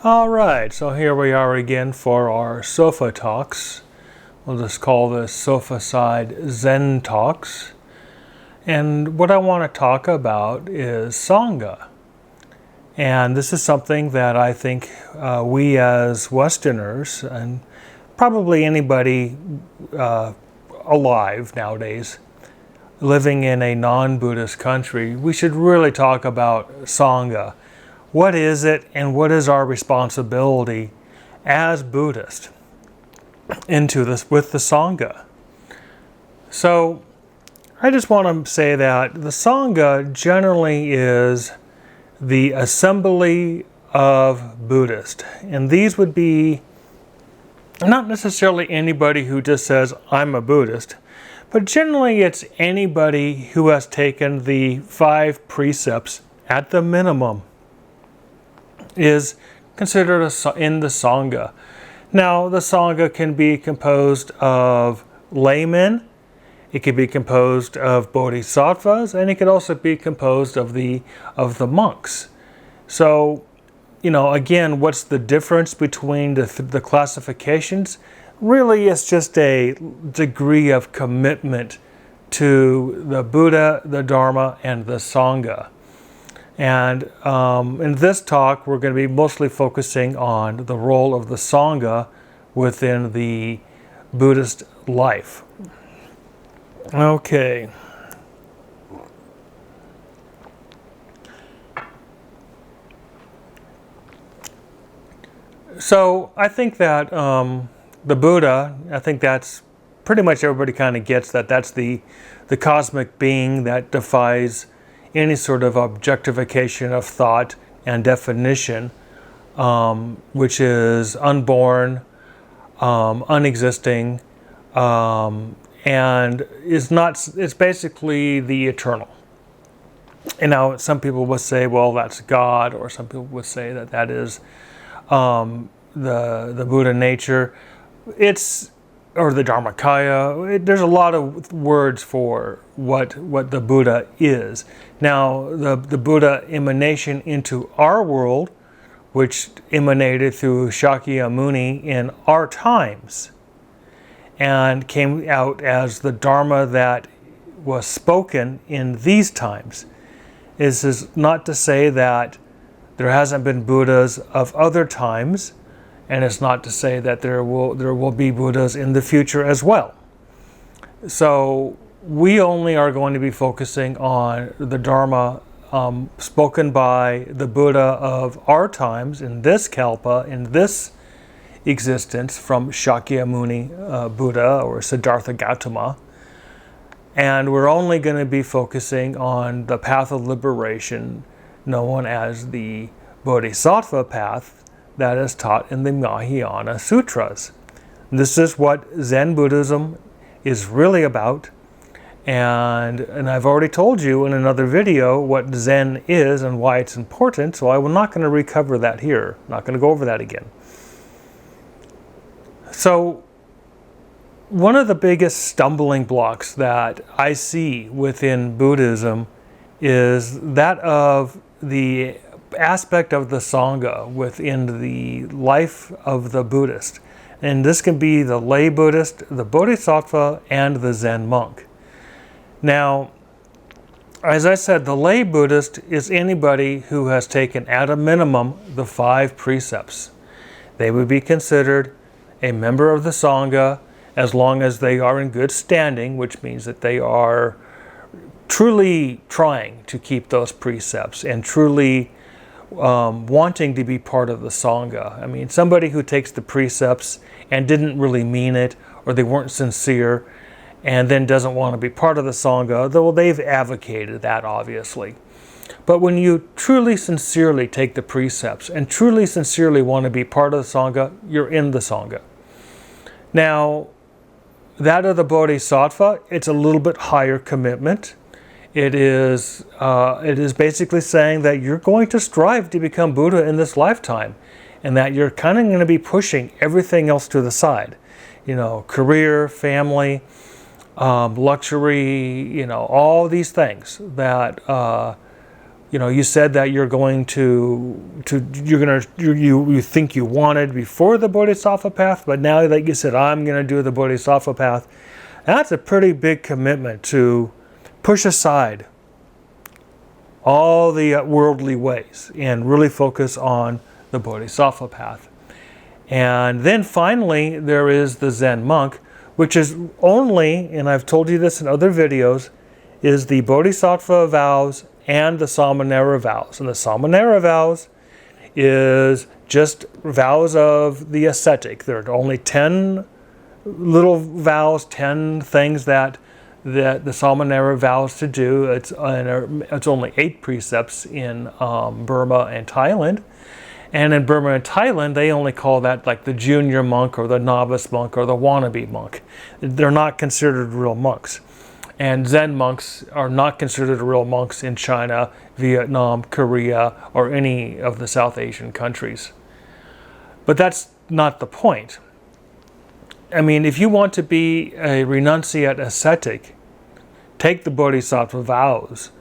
All right, so here we are again for our sofa talks. We'll just call this Sofa Side Zen Talks. And what I want to talk about is Sangha. And this is something that I think we as Westerners, and probably anybody alive nowadays, living in a non-Buddhist country, we should really talk about Sangha. What is it, and what is our responsibility as Buddhists into this with the Sangha? So I just want to say that the Sangha generally is the assembly of Buddhists. And these would be not necessarily anybody who just says, I'm a Buddhist, but generally it's anybody who has taken the 5 precepts at the minimum is considered in the Sangha. Now, the Sangha can be composed of laymen, it could be composed of bodhisattvas, and it could also be composed of the monks. So, again, what's the difference between the classifications? Really, it's just a degree of commitment to the Buddha, the Dharma, and the Sangha. And in this talk, we're going to be mostly focusing on the role of the Sangha within the Buddhist life. Okay. So I think that the Buddha, I think that's pretty much everybody kind of gets that that's the cosmic being that defies any sort of objectification of thought and definition, which is unborn, unexisting, and it's basically the eternal. And now some people would say, well, that's God, or some people would say that is the Buddha nature. Or the Dharmakaya. There's a lot of words for what the Buddha is. Now, the Buddha emanation into our world, which emanated through Shakyamuni in our times, and came out as the Dharma that was spoken in these times, is not to say that there hasn't been Buddhas of other times, and it's not to say that there will be Buddhas in the future as well. So we only are going to be focusing on the Dharma spoken by the Buddha of our times, in this Kalpa, in this existence, from Shakyamuni Buddha or Siddhartha Gautama. And we're only going to be focusing on the path of liberation known as the Bodhisattva path that is taught in the Mahayana Sutras. This is what Zen Buddhism is really about. And I've already told you in another video what Zen is and why it's important, so I'm not going to recover that here. I'm not going to go over that again. So, one of the biggest stumbling blocks that I see within Buddhism is that of the aspect of the Sangha within the life of the Buddhist. And this can be the lay Buddhist, the Bodhisattva, and the Zen monk. Now, as I said, the lay Buddhist is anybody who has taken at a minimum the 5 precepts. They would be considered a member of the Sangha as long as they are in good standing, which means that they are truly trying to keep those precepts and truly wanting to be part of the Sangha. I mean, somebody who takes the precepts and didn't really mean it, or they weren't sincere, and then doesn't want to be part of the Sangha, though they've advocated that, obviously. But when you truly sincerely take the precepts and truly sincerely want to be part of the Sangha, you're in the Sangha. Now, that of the Bodhisattva, it's a little bit higher commitment. It is basically saying that you're going to strive to become Buddha in this lifetime, and that you're kind of going to be pushing everything else to the side. Career, family, luxury, all these things that you said that you're going you think you wanted before the Bodhisattva path, but now that you said, I'm going to do the Bodhisattva path, that's a pretty big commitment to push aside all the worldly ways and really focus on the Bodhisattva path. And then finally, there is the Zen Monk, which is only, and I've told you this in other videos, is the Bodhisattva vows and the Samanera vows. And the Samanera vows is just vows of the ascetic. There are only 10 little vows, 10 things that the Samanera vows to do. It's only 8 precepts in Burma and Thailand. And in Burma and Thailand, they only call that like the junior monk or the novice monk or the wannabe monk. They're not considered real monks. And Zen monks are not considered real monks in China, Vietnam, Korea, or any of the South Asian countries. But that's not the point. I mean, if you want to be a renunciate ascetic, take the Bodhisattva vows,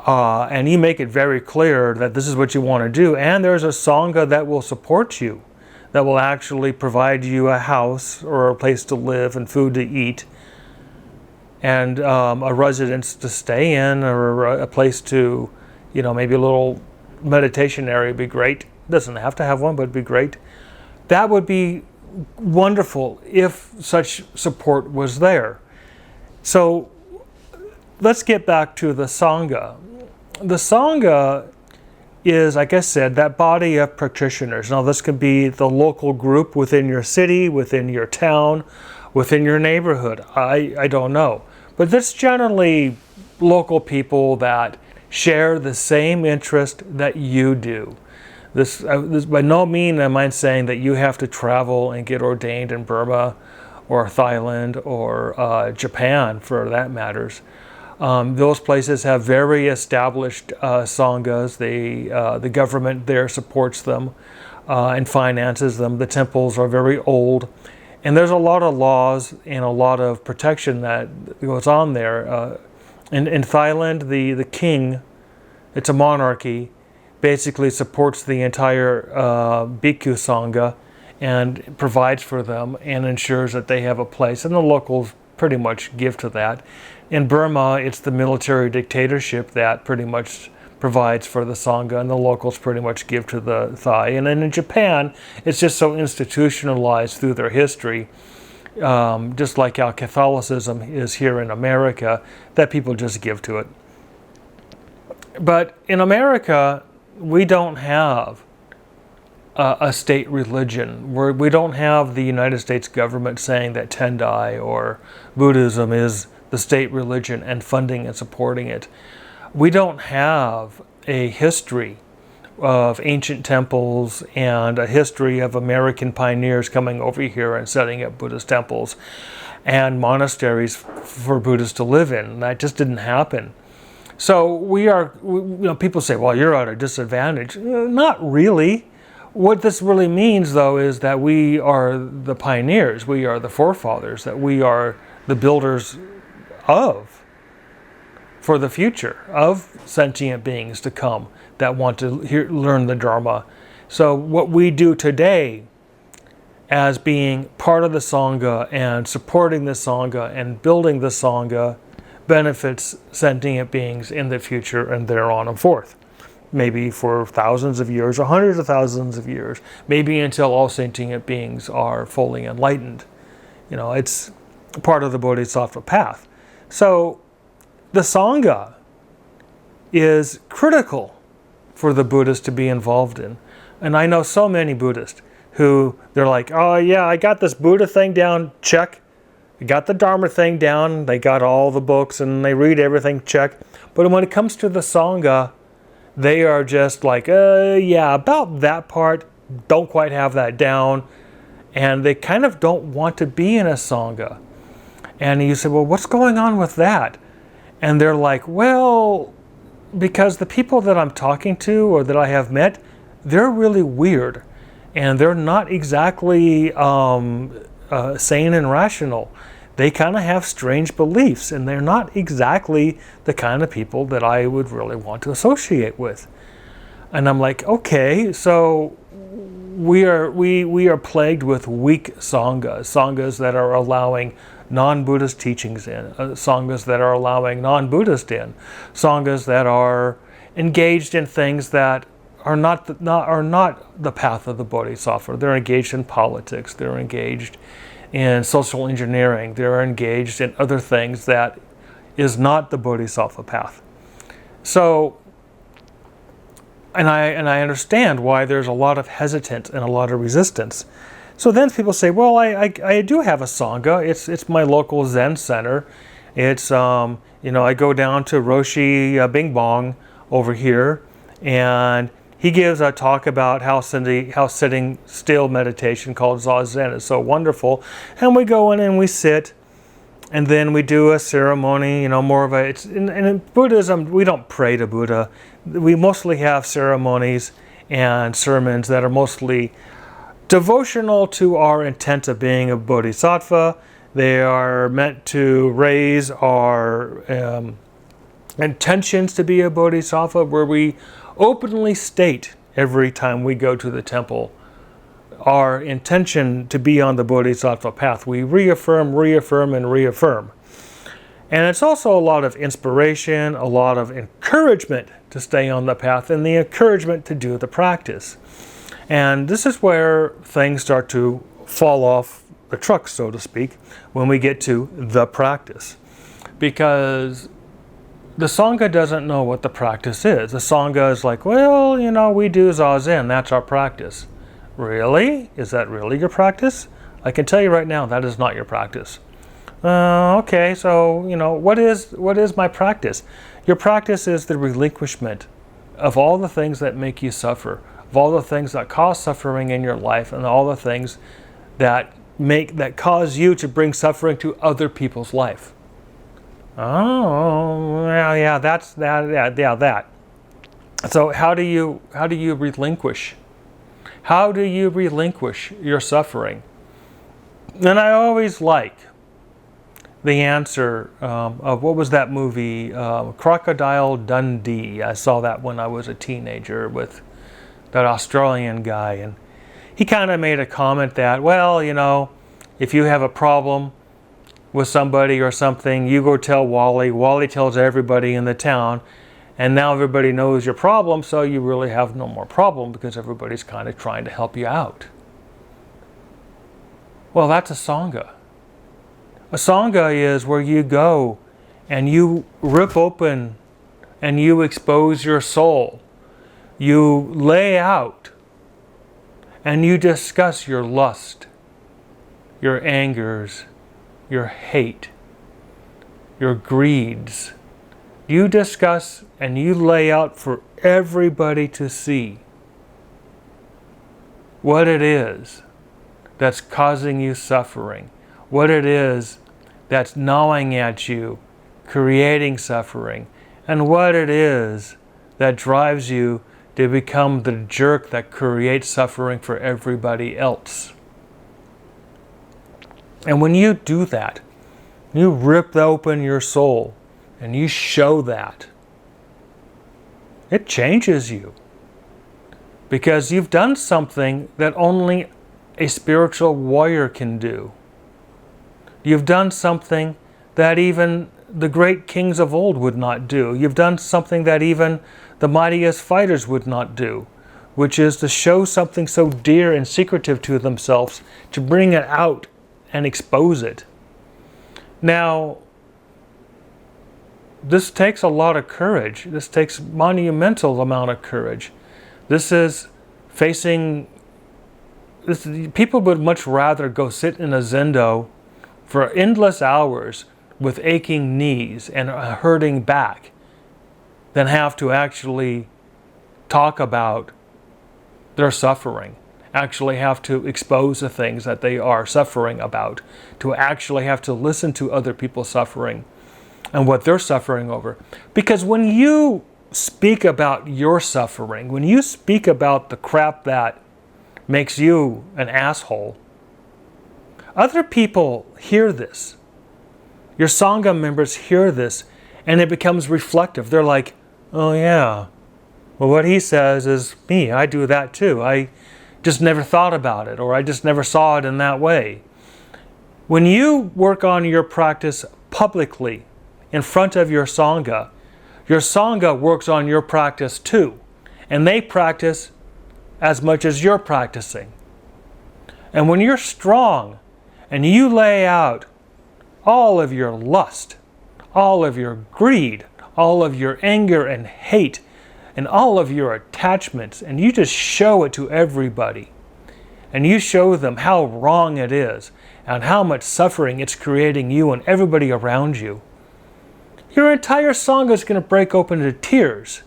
and you make it very clear that this is what you want to do. And there's a Sangha that will support you, that will actually provide you a house or a place to live and food to eat, and a residence to stay in, or a place to, maybe a little meditation area would be great. Doesn't have to have one, but it'd be great. That would be wonderful if such support was there. So let's get back to the Sangha. The Sangha is, like I said, that body of practitioners. Now, this could be the local group within your city, within your town, within your neighborhood. I don't know. But that's generally local people that share the same interest that you do. This by no means am I saying that you have to travel and get ordained in Burma or Thailand or Japan, for that matters. Those places have very established sanghas. The government there supports them and finances them. The temples are very old. And there's a lot of laws and a lot of protection that goes on there. In Thailand, the king, it's a monarchy, basically supports the entire Bhikkhu Sangha and provides for them and ensures that they have a place. And the locals pretty much give to that. In Burma, it's the military dictatorship that pretty much provides for the Sangha, and the locals pretty much give to the Thai. And then in Japan, it's just so institutionalized through their history, just like how Catholicism is here in America, that people just give to it. But in America, we don't have a state religion. We don't have the United States government saying that Tendai or Buddhism is the state religion and funding and supporting it. We don't have a history of ancient temples and a history of American pioneers coming over here and setting up Buddhist temples and monasteries for Buddhists to live in. That just didn't happen. So people say, well, you're at a disadvantage. Not really. What this really means, though, is that we are the pioneers, we are the forefathers, that we are the builders for the future of sentient beings to come that want to learn the Dharma. So what we do today as being part of the Sangha and supporting the Sangha and building the Sangha benefits sentient beings in the future and thereon and forth. Maybe for thousands of years or hundreds of thousands of years. Maybe until all sentient beings are fully enlightened. It's part of the Bodhisattva path. So the Sangha is critical for the Buddhists to be involved in. And I know so many Buddhists who, they're like, oh yeah, I got this Buddha thing down, check. I got the Dharma thing down, they got all the books and they read everything, check. But when it comes to the Sangha, they are just like, yeah, about that part, don't quite have that down. And they kind of don't want to be in a Sangha. And you say, well, what's going on with that? And they're like, well, because the people that I'm talking to or that I have met, they're really weird. And they're not exactly sane and rational. they kind of have strange beliefs, and they're not exactly the kind of people that I would really want to associate with. And I'm like, okay, so we are plagued with weak sanghas that are allowing non-Buddhist teachings in, sanghas that are allowing non-Buddhist in, sanghas that are engaged in things that are not the path of the Bodhisattva. They're engaged in politics. They're engaged in social engineering. They're engaged in other things that is not the Bodhisattva path. So, and I understand why there's a lot of hesitance and a lot of resistance. So then people say, well, I do have a Sangha. It's my local Zen center. It's, I go down to Roshi Bing Bong over here, and he gives a talk about how sitting still meditation called Zazen is so wonderful. And we go in and we sit, and then we do a ceremony, more of a, and in Buddhism, we don't pray to Buddha. We mostly have ceremonies and sermons that are mostly devotional to our intent of being a bodhisattva. They are meant to raise our intentions to be a bodhisattva, where we openly state every time we go to the temple our intention to be on the bodhisattva path. We reaffirm, and reaffirm. And it's also a lot of inspiration, a lot of encouragement to stay on the path, and the encouragement to do the practice. And this is where things start to fall off the truck, so to speak, when we get to the practice. Because the Sangha doesn't know what the practice is. The Sangha is like, well, we do Zazen, that's our practice. Really? Is that really your practice? I can tell you right now, that is not your practice. Okay, so, what is my practice? Your practice is the relinquishment of all the things that make you suffer, of all the things that cause suffering in your life, and all the things that cause you to bring suffering to other people's life. Oh, yeah, that's that. Yeah, that. So how do you relinquish? How do you relinquish your suffering? And I always like the answer of, what was that movie, Crocodile Dundee. I saw that when I was a teenager with that Australian guy, and he kind of made a comment that, well, if you have a problem with somebody or something, you go tell Wally. Wally tells everybody in the town, and now everybody knows your problem, so you really have no more problem because everybody's kind of trying to help you out. Well, that's a Sangha. A Sangha is where you go and you rip open and you expose your soul. You lay out and you discuss your lust, your angers, your hate, your greeds. You discuss and you lay out for everybody to see what it is that's causing you suffering, what it is that's gnawing at you, creating suffering, and what it is that drives you to become the jerk that creates suffering for everybody else. And when you do that, you rip open your soul and you show that, it changes you. Because you've done something that only a spiritual warrior can do. You've done something that even the great kings of old would not do. You've done something that even the mightiest fighters would not do, which is to show something so dear and secretive to themselves, to bring it out and expose it. Now, this takes a lot of courage. This takes monumental amount of courage. This is facing... people would much rather go sit in a zendo for endless hours with aching knees and a hurting back than have to actually talk about their suffering, actually have to expose the things that they are suffering about, to actually have to listen to other people suffering and what they're suffering over. Because when you speak about your suffering, when you speak about the crap that makes you an asshole, other people hear this Your Sangha members hear this and it becomes reflective. They're like, oh yeah, well what he says is me. I do that too. I just never thought about it, or I just never saw it in that way. When you work on your practice publicly in front of your Sangha works on your practice too. And they practice as much as you're practicing. And when you're strong and you lay out all of your lust, all of your greed, all of your anger and hate, and all of your attachments, and you just show it to everybody, and you show them how wrong it is and how much suffering it's creating you and everybody around you, your entire Sangha is going to break open into tears,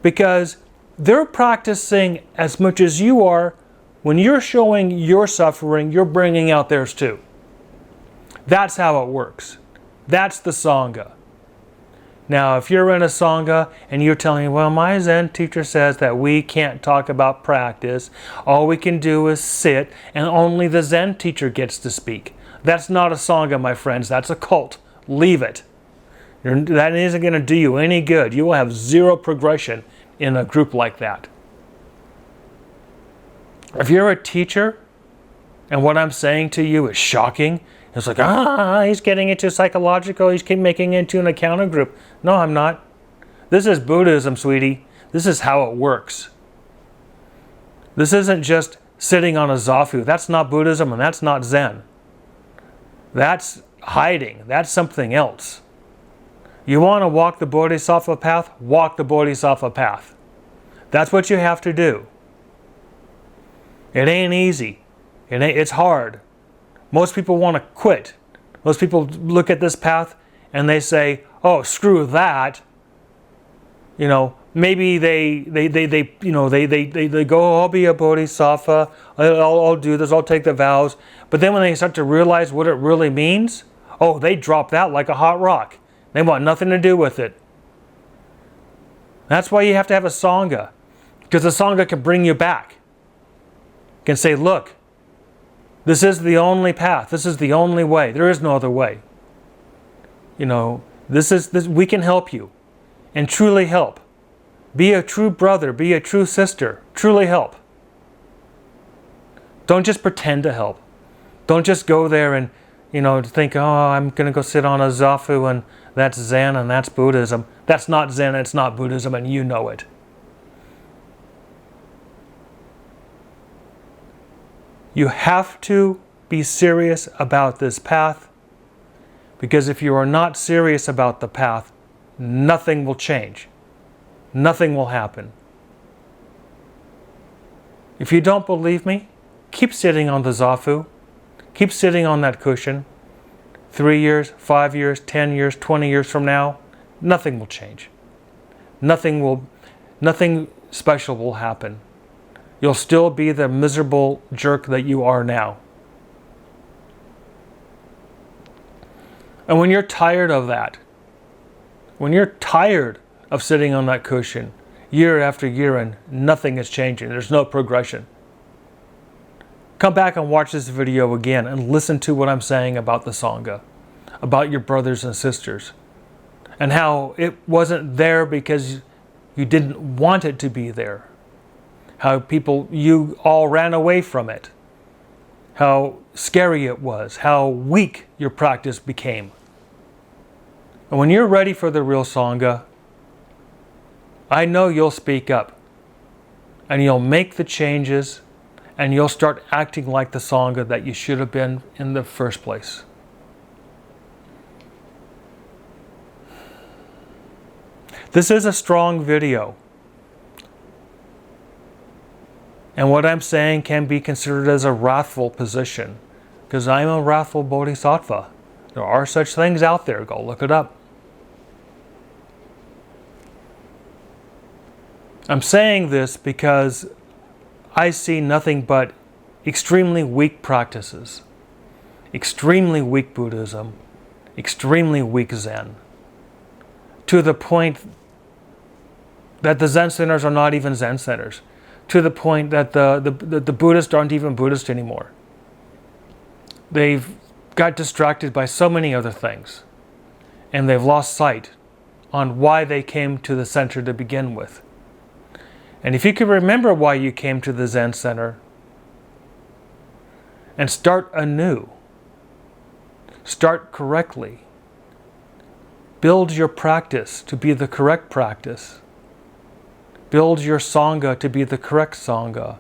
because they're practicing as much as you are. When you're showing your suffering, you're bringing out theirs too. That's how it works. That's the Sangha. Now, if you're in a Sangha and you're telling, well, my Zen teacher says that we can't talk about practice, all we can do is sit, and only the Zen teacher gets to speak. That's not a Sangha, my friends. That's a cult. Leave it. That isn't going to do you any good. You will have zero progression in a group like that. If you're a teacher and what I'm saying to you is shocking, it's like, he's getting into psychological, he's making it into an encounter group. No, I'm not. This is Buddhism, sweetie. This is how it works. This isn't just sitting on a zafu. That's not Buddhism and that's not Zen. That's hiding. That's something else. You want to walk the Bodhisattva path? Walk the Bodhisattva path. That's what you have to do. It ain't easy. It's hard. Most people want to quit. Most people look at this path and they say, oh, screw that. Maybe they go, I'll be a Bodhisattva, I'll do this, I'll take the vows. But then when they start to realize what it really means, they drop that like a hot rock. They want nothing to do with it. That's why you have to have a Sangha, because the Sangha can bring you back. Can say, look, this is the only path. This is the only way. There is no other way. We can help you and truly help. Be a true brother. Be a true sister. Truly help. Don't just pretend to help. Don't just go there and, think, I'm going to go sit on a zafu and that's Zen and that's Buddhism. That's not Zen, it's not Buddhism, and you know it. You have to be serious about this path, because if you are not serious about the path, nothing will change. Nothing will happen. If you don't believe me, keep sitting on the zafu. Keep sitting on that cushion. 3 years, 5 years, 10 years, 20 years from now, nothing will change. Nothing special will happen. You'll still be the miserable jerk that you are now. And when you're tired of that, when you're tired of sitting on that cushion year after year and nothing is changing, there's no progression, come back and watch this video again and listen to what I'm saying about the Sangha, about your brothers and sisters, and how it wasn't there because you didn't want it to be there. How you all ran away from it. How scary it was. How weak your practice became. And when you're ready for the real Sangha, I know you'll speak up. And you'll make the changes. And you'll start acting like the Sangha that you should have been in the first place. This is a strong video. And what I'm saying can be considered as a wrathful position, because I'm a wrathful bodhisattva. There are such things out there. Go look it up. I'm saying this because I see nothing but extremely weak practices, extremely weak Buddhism, extremely weak Zen, to the point that the Zen centers are not even Zen centers, to the point that the Buddhists aren't even Buddhist anymore. They've got distracted by so many other things, and they've lost sight on why they came to the center to begin with. And if you can remember why you came to the Zen Center and start anew, start correctly, build your practice to be the correct practice, build your Sangha to be the correct Sangha,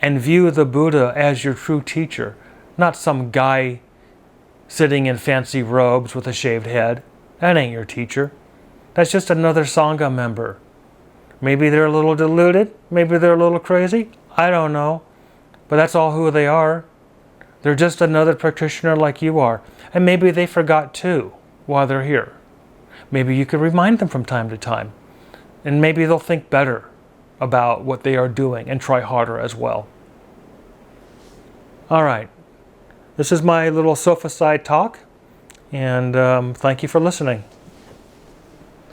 and view the Buddha as your true teacher, not some guy sitting in fancy robes with a shaved head. That ain't your teacher. That's just another Sangha member. Maybe they're a little deluded, maybe they're a little crazy, I don't know. But that's all who they are. They're just another practitioner like you are. And maybe they forgot too while they're here. Maybe you could remind them from time to time. And maybe they'll think better about what they are doing and try harder as well. All right. This is my little sofa side talk. And thank you for listening.